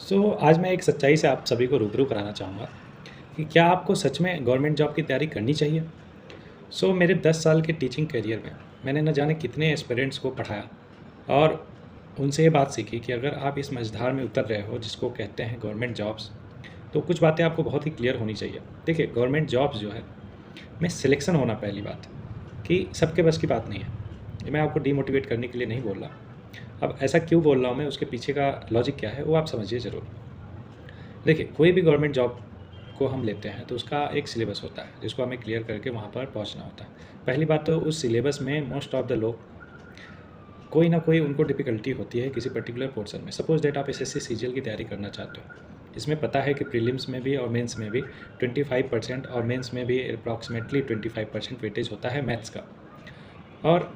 आज मैं एक सच्चाई से आप सभी को रूबरू कराना चाहूँगा कि क्या आपको सच में गवर्नमेंट जॉब की तैयारी करनी चाहिए। मेरे 10 साल के टीचिंग करियर में मैंने न जाने कितने एस्पिरेंट्स को पढ़ाया और उनसे ये बात सीखी कि अगर आप इस मझधार में उतर रहे हो जिसको कहते हैं गवर्नमेंट जॉब्स, तो कुछ बातें आपको बहुत ही क्लियर होनी चाहिए। देखिए, गवर्नमेंट जॉब्स जो है में सिलेक्शन होना पहली बात, कि सबके बस की बात नहीं है। ये मैं आपको डीमोटिवेट करने के लिए नहीं बोल रहा। अब ऐसा क्यों बोल रहा हूँ मैं, उसके पीछे का लॉजिक क्या है वो आप समझिए ज़रूर। देखिए, कोई भी गवर्नमेंट जॉब को हम लेते हैं तो उसका एक सिलेबस होता है जिसको हमें क्लियर करके वहाँ पर पहुँचना होता है। पहली बात तो उस सिलेबस में मोस्ट ऑफ द लोग कोई ना कोई उनको डिफ़िकल्टी होती है किसी पर्टिकुलर पोर्शन में। सपोज़ दैट आप एसएससी सीजीएल की तैयारी करना चाहते हो। इसमें पता है कि प्रीलिम्स में भी और मेंस में भी 25% और मेंस में भी अप्रॉक्सिमेटली 25% वेटेज होता है मैथ्स का। और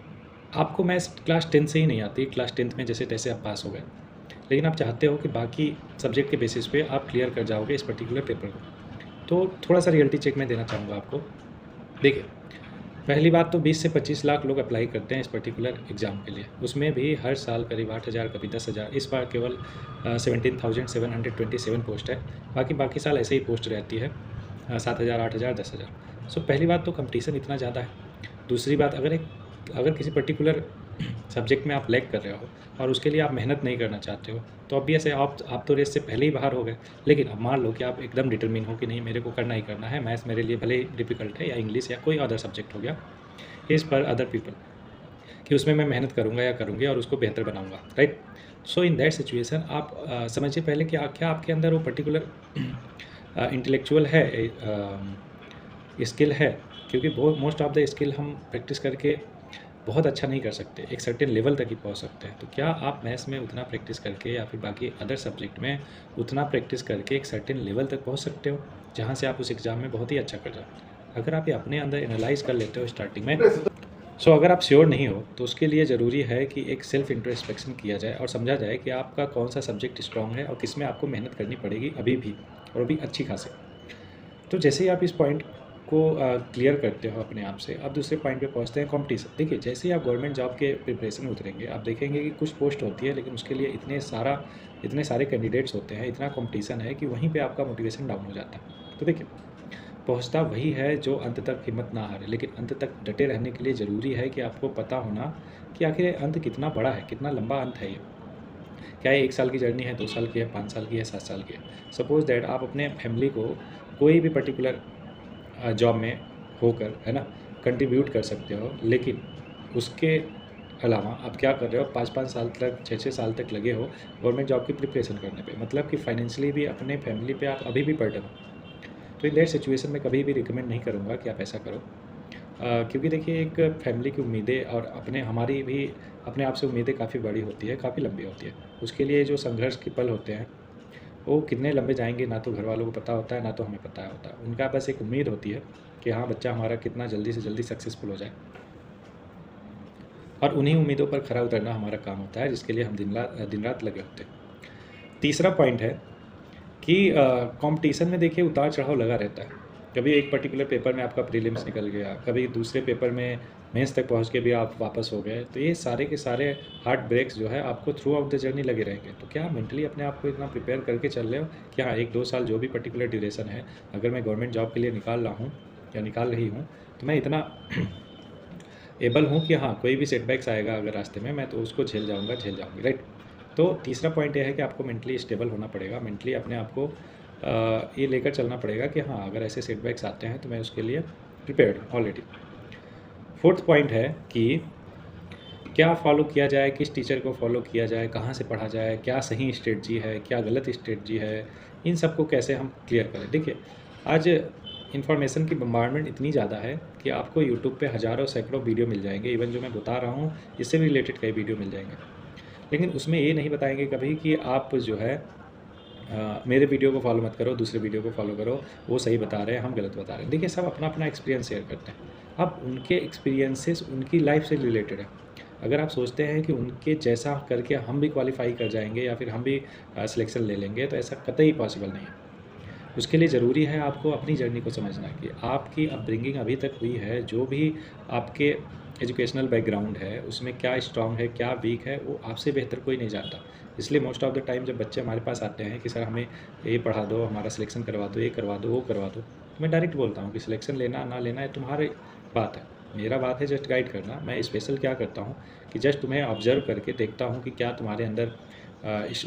आपको मैथ्स क्लास 10 से ही नहीं आती, क्लास 10th में जैसे तैसे आप पास हो गए, लेकिन आप चाहते हो कि बाकी सब्जेक्ट के बेसिस पे आप क्लियर कर जाओगे इस पर्टिकुलर पेपर को। तो थोड़ा-सा रियलिटी चेक मैं देना चाहूँगा आपको। देखिए, पहली बात तो 20 से 25 लाख लोग अप्लाई करते हैं इस पर्टिकुलर एग्ज़ाम के लिए। उसमें भी हर साल करीब 8,000 कभी 10,000, इस बार केवल 17,727 पोस्ट है। बाकी साल ऐसे ही पोस्ट रहती है 7,000, 8,000, 10,000। पहली बात तो कॉम्पिटिशन इतना ज़्यादा है। दूसरी बात, अगर किसी पर्टिकुलर सब्जेक्ट में आप लैग कर रहे हो और उसके लिए आप मेहनत नहीं करना चाहते हो, तो ऑब्वियस है आप तो रेस से पहले ही बाहर हो गए। लेकिन अब मान लो कि आप एकदम डिटरमिन हो कि नहीं, मेरे को करना ही करना है, मैथ्स मेरे लिए भले ही डिफ़िकल्ट है या इंग्लिश या कोई अदर सब्जेक्ट हो गया, इज़ पर अदर पीपल, कि उसमें मैं मेहनत करूँगा या करूँगी और उसको बेहतर बनाऊँगा, राइट। इन दैट सिचुएशन आप समझिए पहले कि क्या आपके अंदर वो पर्टिकुलर इंटेलेक्चुअल है, स्किल है। क्योंकि मोस्ट ऑफ द स्किल हम प्रैक्टिस करके बहुत अच्छा नहीं कर सकते, एक सर्टेन लेवल तक ही पहुंच सकते हैं। तो क्या आप मैथ्स में उतना प्रैक्टिस करके या फिर बाकी अदर सब्जेक्ट में उतना प्रैक्टिस करके एक सर्टेन लेवल तक पहुंच सकते हो जहां से आप उस एग्ज़ाम में बहुत ही अच्छा कर जाओ। अगर आप ये अपने अंदर एनालाइज कर लेते हो स्टार्टिंग में, अगर आप श्योर नहीं हो तो उसके लिए ज़रूरी है कि एक सेल्फ इंट्रोस्पेक्शन किया जाए और समझा जाए कि आपका कौन सा सब्जेक्ट स्ट्रॉन्ग है और किस में आपको मेहनत करनी पड़ेगी अभी भी, और अभी अच्छी खासी। तो जैसे ही आप इस पॉइंट को क्लियर करते हो अपने आप से, आप दूसरे पॉइंट पे पहुंचते हैं, कंपटीशन। देखिए, जैसे ही आप गवर्नमेंट जॉब के प्रिपरेशन में उतरेंगे, आप देखेंगे कि कुछ पोस्ट होती है लेकिन उसके लिए इतने सारे कैंडिडेट्स होते हैं, इतना कंपटीशन है कि वहीं पे आपका मोटिवेशन डाउन हो जाता है। तो देखिए, पहुंचता वही है जो अंत तक हिम्मत ना हारे, लेकिन अंत तक डटे रहने के लिए ज़रूरी है कि आपको पता होना कि आखिर अंत कितना बड़ा है, कितना लंबा अंत है ये। क्या ये 1 साल की जर्नी है, 2 साल की है, 5 साल की है, 7 साल की है। सपोज़ दैट आप अपने फैमिली को कोई भी पर्टिकुलर जॉब में होकर, है ना, कंट्रीब्यूट कर सकते हो, लेकिन उसके अलावा आप क्या कर रहे हो, 5-5 साल तक, 6-6 साल तक लगे हो गवर्नमेंट जॉब की प्रिपरेशन करने पे, मतलब कि फाइनेंशियली भी अपने फैमिली पे आप अभी भी बर्डन हो। तो इन दैट सिचुएशन में कभी भी रिकमेंड नहीं करूँगा कि आप ऐसा करो। क्योंकि देखिए, एक फैमिली की उम्मीदें और हमारी भी अपने आप से उम्मीदें काफ़ी बड़ी होती है, काफ़ी लंबी होती है। उसके लिए जो संघर्ष के पल होते हैं वो कितने लंबे जाएँगे, ना तो घर वालों को पता होता है, ना तो हमें पता होता है। उनका बस एक उम्मीद होती है कि हाँ, बच्चा हमारा कितना जल्दी से जल्दी सक्सेसफुल हो जाए, और उन्हीं उम्मीदों पर खरा उतरना हमारा काम होता है, जिसके लिए हम दिन रात लगे होते हैं। तीसरा पॉइंट है कि कॉम्पिटिशन में देखिए उतार चढ़ाव लगा रहता है। कभी एक पर्टिकुलर पेपर में आपका प्रीलिम्स निकल गया, कभी दूसरे पेपर में मेंस तक पहुंच के भी आप वापस हो गए। तो ये सारे के सारे हार्ट ब्रेक्स जो है आपको थ्रू आउट द जर्नी लगे रहेंगे। तो क्या आप मेंटली अपने आप को इतना प्रिपेयर करके चल रहे हो कि हाँ, 1-2 साल जो भी पर्टिकुलर ड्यूरेशन है, अगर मैं गवर्नमेंट जॉब के लिए निकाल रहा हूँ या निकाल रही हूँ, तो मैं इतना एबल हूँ कि हाँ, कोई भी सेटबैक्स आएगा अगर रास्ते में, मैं तो उसको झेल जाऊँगी, राइट। तो तीसरा पॉइंट ये है कि आपको मेंटली स्टेबल होना पड़ेगा, मेंटली अपने आप को ये लेकर चलना पड़ेगा कि हाँ, अगर ऐसे सेटबैक्स आते हैं तो मैं उसके लिए प्रिपेयर्ड हूँ ऑलरेडी। फोर्थ पॉइंट है कि क्या फ़ॉलो किया जाए, किस टीचर को फ़ॉलो किया जाए, कहाँ से पढ़ा जाए, क्या सही स्ट्रेटजी है, क्या गलत स्ट्रेटजी है, इन सब को कैसे हम क्लियर करें। देखिए, आज इन्फॉर्मेशन की बम्बार्डमेंट इतनी ज़्यादा है कि आपको यूट्यूब पे हज़ारों सैकड़ों वीडियो मिल जाएंगे। इवन जो मैं बता रहा हूँ इससे भी रिलेटेड कई वीडियो मिल जाएंगे, लेकिन उसमें ये नहीं बताएंगे कभी कि आप जो है मेरे वीडियो को फॉलो मत करो, दूसरे वीडियो को फॉलो करो, वो सही बता रहे हैं, हम गलत बता रहे हैं। देखिए, सब अपना अपना एक्सपीरियंस शेयर करते हैं। अब उनके एक्सपीरियंसेस उनकी लाइफ से रिलेटेड है। अगर आप सोचते हैं कि उनके जैसा करके हम भी क्वालिफाई कर जाएंगे या फिर हम भी सिलेक्शन ले लेंगे, तो ऐसा कतई पॉसिबल नहीं है। उसके लिए ज़रूरी है आपको अपनी जर्नी को समझना कि आपकी अपब्रिंगिंग अभी तक हुई है, जो भी आपके एजुकेशनल बैकग्राउंड है, उसमें क्या स्ट्रॉन्ग है, क्या वीक है, वो आपसे बेहतर कोई नहीं जानता। इसलिए मोस्ट ऑफ द टाइम जब बच्चे हमारे पास आते हैं कि सर हमें ये पढ़ा दो, हमारा सिलेक्शन करवा दो, ये करवा दो, वो करवा दो, तो मैं डायरेक्ट बोलता हूँ कि सिलेक्शन लेना ना लेना है तुम्हारी बात है, मेरा बात है जस्ट गाइड करना। मैं स्पेशल क्या करता हूँ कि जस्ट तुम्हें ऑब्जर्व करके देखता हूँ कि क्या तुम्हारे अंदर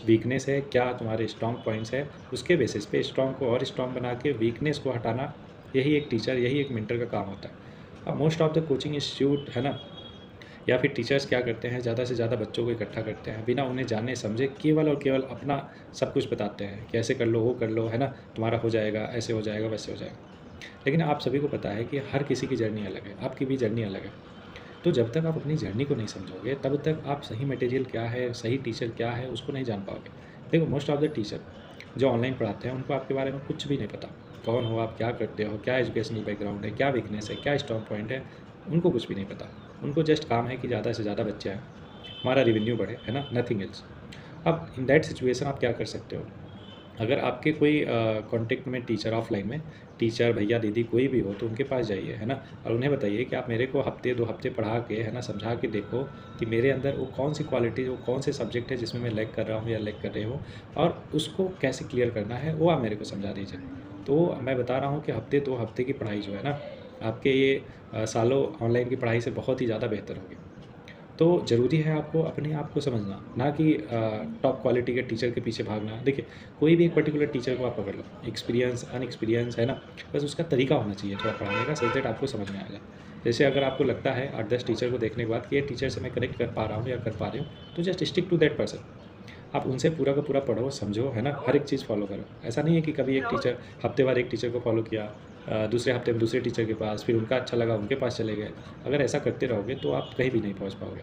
वीकनेस है, क्या तुम्हारे स्ट्रॉन्ग पॉइंट्स है, उसके बेसिस पे स्ट्रॉन्ग को और स्ट्रॉन्ग बना के वीकनेस को हटाना, यही एक टीचर, यही एक मेंटर का काम होता है। अब most of the coaching institute है ना, या फिर टीचर्स क्या करते हैं, ज़्यादा से ज़्यादा बच्चों को इकट्ठा करते हैं, बिना उन्हें जाने समझे केवल और केवल अपना सब कुछ बताते हैं कि ऐसे कर लो, वो कर लो, है ना, तुम्हारा हो जाएगा, ऐसे हो जाएगा, वैसे हो जाएगा। लेकिन आप सभी को पता है कि हर किसी की जर्नी अलग है, आपकी भी जर्नी अलग है। तो जब तक आप अपनी जर्नी को नहीं समझोगे, तब तक आप सही मटेरियल क्या है, सही टीचर क्या है, उसको नहीं जान पाओगे। देखो मोस्ट ऑफ द टीचर जो ऑनलाइन पढ़ाते हैं, उनको आपके बारे में कुछ भी नहीं पता। कौन हो आप, क्या करते हो, क्या एजुकेशनल बैकग्राउंड है, क्या वीकनेस है, क्या स्ट्रॉन्ग पॉइंट है, उनको कुछ भी नहीं पता। उनको जस्ट काम है कि ज़्यादा से ज़्यादा बच्चे आएँ, हमारा रेवेन्यू बढ़े, है ना, नथिंग एल्स। अब इन दैट सिचुएशन आप क्या कर सकते हो, अगर आपके कोई कॉन्टेक्ट में टीचर, ऑफलाइन में टीचर भैया दीदी कोई भी हो, तो उनके पास जाइए, है ना, और उन्हें बताइए कि आप मेरे को हफ्ते 2 हफ्ते पढ़ा के, है ना, समझा के देखो कि मेरे अंदर वो कौन सी क्वालिटी, वो कौन से सब्जेक्ट है जिसमें मैं लैग कर रहा हूँ या लैग कर रही हूँ, और उसको कैसे क्लियर करना है वो आप मेरे को समझा दीजिए। तो मैं बता रहा हूँ कि हफ्ते 2 हफ्ते की पढ़ाई जो है ना, आपके ये सालों ऑनलाइन की पढ़ाई से बहुत ही ज़्यादा बेहतर होगी। तो ज़रूरी है आपको अपने आप को समझना, ना कि टॉप क्वालिटी के टीचर के पीछे भागना। देखिए कोई भी एक पर्टिकुलर टीचर को आप पकड़ लो, एक्सपीरियंस अनएक्सपीरियंस, है ना, बस उसका तरीका होना चाहिए थोड़ा पढ़ाने का, सच दैट आपको समझ में आएगा। जैसे अगर आपको लगता है 8-10 टीचर को देखने के बाद कि ये टीचर से मैं कनेक्ट कर पा रहा हूँ या कर पा रही हूँ, तो just stick to that person. आप उनसे पूरा का पूरा पढ़ो, समझो, है ना, हर एक चीज़ फॉलो करो। ऐसा नहीं है कि कभी एक टीचर हफ्ते भर एक टीचर को फॉलो किया, दूसरे हफ्ते में दूसरे टीचर के पास, फिर उनका अच्छा लगा उनके पास चले गए। अगर ऐसा करते रहोगे तो आप कहीं भी नहीं पहुँच पाओगे।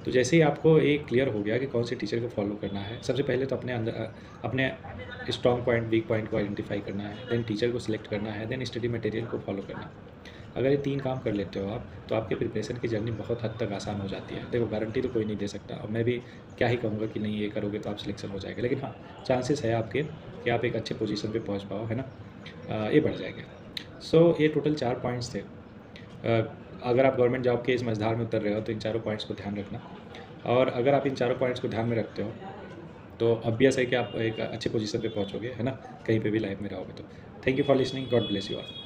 तो जैसे ही आपको ये क्लियर हो गया कि कौन से टीचर को फॉलो करना है, सबसे पहले तो अपने अंदर अपने स्ट्रॉन्ग पॉइंट, वीक पॉइंट को आइडेंटिफाई करना है, देन टीचर को सिलेक्ट करना है, देन स्टडी मटेरियल को फॉलो करना है। अगर ये 3 काम कर लेते हो आप, तो आपके प्रिपरेशन की जर्नी बहुत हद तक आसान हो जाती है। देखो गारंटी तो कोई नहीं दे सकता, और मैं भी क्या ही कहूँगा कि नहीं ये करोगे तो आप सिलेक्शन हो जाएगा, लेकिन हाँ, चांसेस है आपके कि आप एक अच्छे पोजीशन पे पहुँच पाओ, है ना, ये बढ़ जाएगा। सो ये टोटल 4 पॉइंट्स थे। अगर आप गवर्नमेंट जॉब के इस मझधार में उतर रहे हो, तो इन चारों पॉइंट्स को ध्यान रखना। और अगर आप इन चारों पॉइंट्स को ध्यान में रखते हो, तो ऑब्वियस है कि आप एक अच्छे पोजीशन पे पहुंचोगे, है ना, कहीं पे भी लाइफ में रहोगे तो। Thank you for listening, God bless you all.